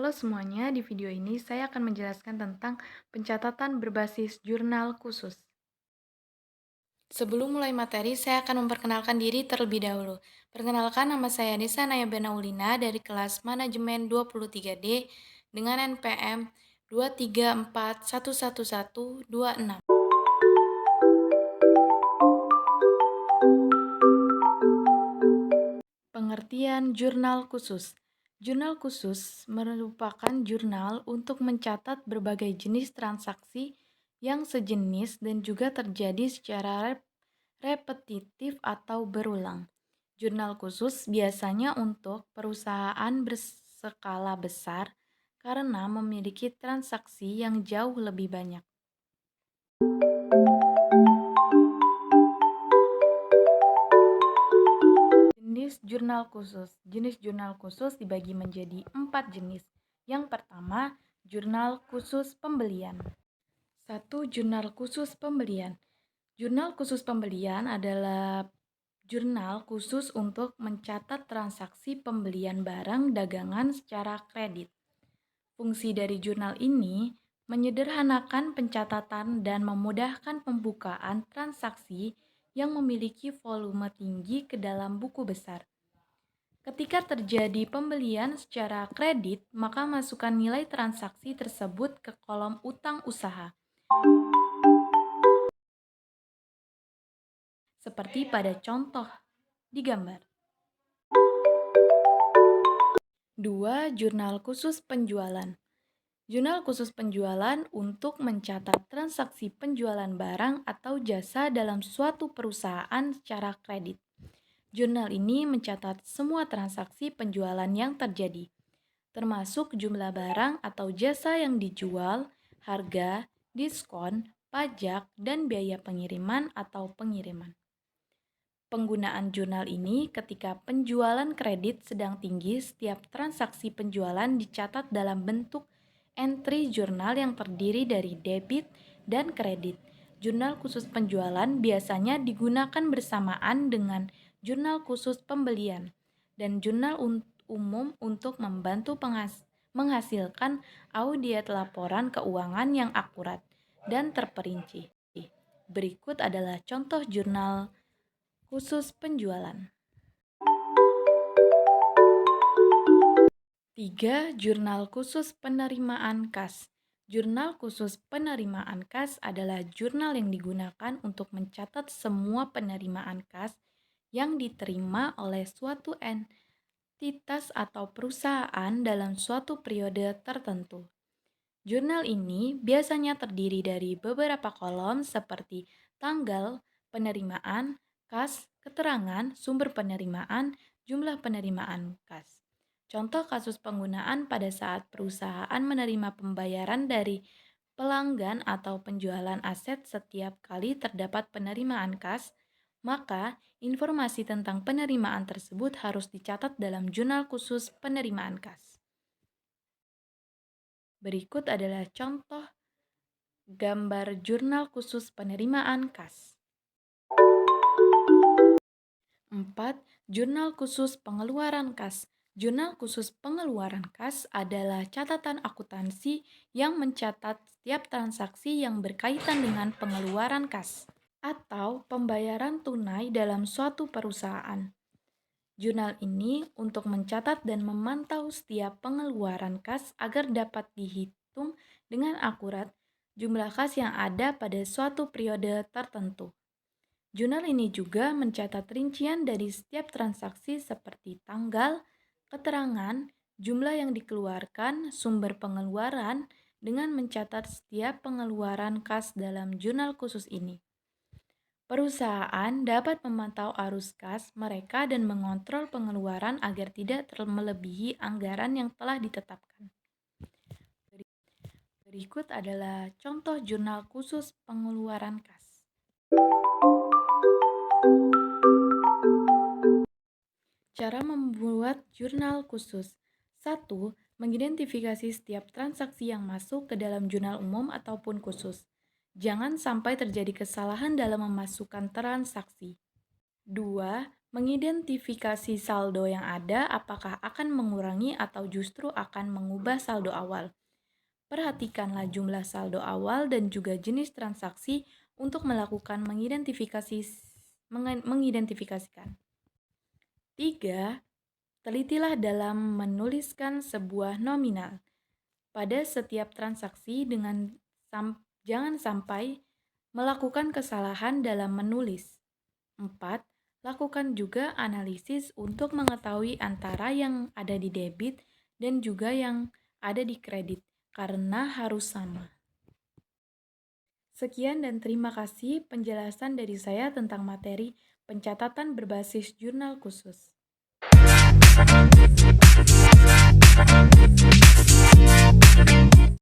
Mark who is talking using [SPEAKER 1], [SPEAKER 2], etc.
[SPEAKER 1] Halo semuanya, di video ini saya akan menjelaskan tentang pencatatan berbasis jurnal khusus. Sebelum mulai materi, saya akan memperkenalkan diri terlebih dahulu. Perkenalkan, nama saya Nisa Nayabena Ulina dari kelas Manajemen 23D dengan NPM 234111126. Pengertian jurnal khusus. Jurnal khusus merupakan jurnal untuk mencatat berbagai jenis transaksi yang sejenis dan juga terjadi secara repetitif atau berulang. Jurnal khusus biasanya untuk perusahaan berskala besar karena memiliki transaksi yang jauh lebih banyak. Jenis jurnal khusus dibagi menjadi 4 jenis. Yang pertama, jurnal khusus pembelian. 1. Jurnal khusus pembelian. Jurnal khusus pembelian adalah jurnal khusus untuk mencatat transaksi pembelian barang dagangan secara kredit. Fungsi dari jurnal ini menyederhanakan pencatatan dan memudahkan pembukaan transaksi yang memiliki volume tinggi ke dalam buku besar. Ketika terjadi pembelian secara kredit, maka masukkan nilai transaksi tersebut ke kolom utang usaha. Seperti pada contoh di gambar. 2. Jurnal khusus penjualan. Jurnal khusus penjualan untuk mencatat transaksi penjualan barang atau jasa dalam suatu perusahaan secara kredit. Jurnal ini mencatat semua transaksi penjualan yang terjadi, termasuk jumlah barang atau jasa yang dijual, harga, diskon, pajak, dan biaya pengiriman atau pengiriman. Penggunaan jurnal ini ketika penjualan kredit sedang tinggi, setiap transaksi penjualan dicatat dalam bentuk entry jurnal yang terdiri dari debit dan kredit. Jurnal khusus penjualan biasanya digunakan bersamaan dengan jurnal khusus pembelian dan jurnal umum untuk membantu menghasilkan audit laporan keuangan yang akurat dan terperinci. Berikut adalah contoh jurnal khusus penjualan. 3. Jurnal khusus penerimaan kas. Jurnal khusus penerimaan kas adalah jurnal yang digunakan untuk mencatat semua penerimaan kas yang diterima oleh suatu entitas atau perusahaan dalam suatu periode tertentu. Jurnal ini biasanya terdiri dari beberapa kolom seperti tanggal penerimaan, kas, keterangan, sumber penerimaan, jumlah penerimaan kas. Contoh kasus penggunaan pada saat perusahaan menerima pembayaran dari pelanggan atau penjualan aset setiap kali terdapat penerimaan kas, maka informasi tentang penerimaan tersebut harus dicatat dalam jurnal khusus penerimaan kas. Berikut adalah contoh gambar jurnal khusus penerimaan kas. 4. Jurnal khusus pengeluaran kas. Jurnal khusus pengeluaran kas adalah catatan akuntansi yang mencatat setiap transaksi yang berkaitan dengan pengeluaran kas atau pembayaran tunai dalam suatu perusahaan. Jurnal ini untuk mencatat dan memantau setiap pengeluaran kas agar dapat dihitung dengan akurat jumlah kas yang ada pada suatu periode tertentu. Jurnal ini juga mencatat rincian dari setiap transaksi seperti tanggal, keterangan, jumlah yang dikeluarkan, sumber pengeluaran, dengan mencatat setiap pengeluaran kas dalam jurnal khusus ini. Perusahaan dapat memantau arus kas mereka dan mengontrol pengeluaran agar tidak melebihi anggaran yang telah ditetapkan. Berikut adalah contoh jurnal khusus pengeluaran kas. Cara membuat jurnal khusus. 1. Mengidentifikasi setiap transaksi yang masuk ke dalam jurnal umum ataupun khusus. Jangan sampai terjadi kesalahan dalam memasukkan transaksi. 2. Mengidentifikasi saldo yang ada apakah akan mengurangi atau justru akan mengubah saldo awal. Perhatikanlah jumlah saldo awal dan juga jenis transaksi untuk melakukan mengidentifikasikan. 3. Telitilah dalam menuliskan sebuah nominal pada setiap transaksi jangan sampai melakukan kesalahan dalam menulis. 4. Lakukan juga analisis untuk mengetahui antara yang ada di debit dan juga yang ada di kredit, karena harus sama. Sekian dan terima kasih penjelasan dari saya tentang materi pencatatan berbasis jurnal khusus.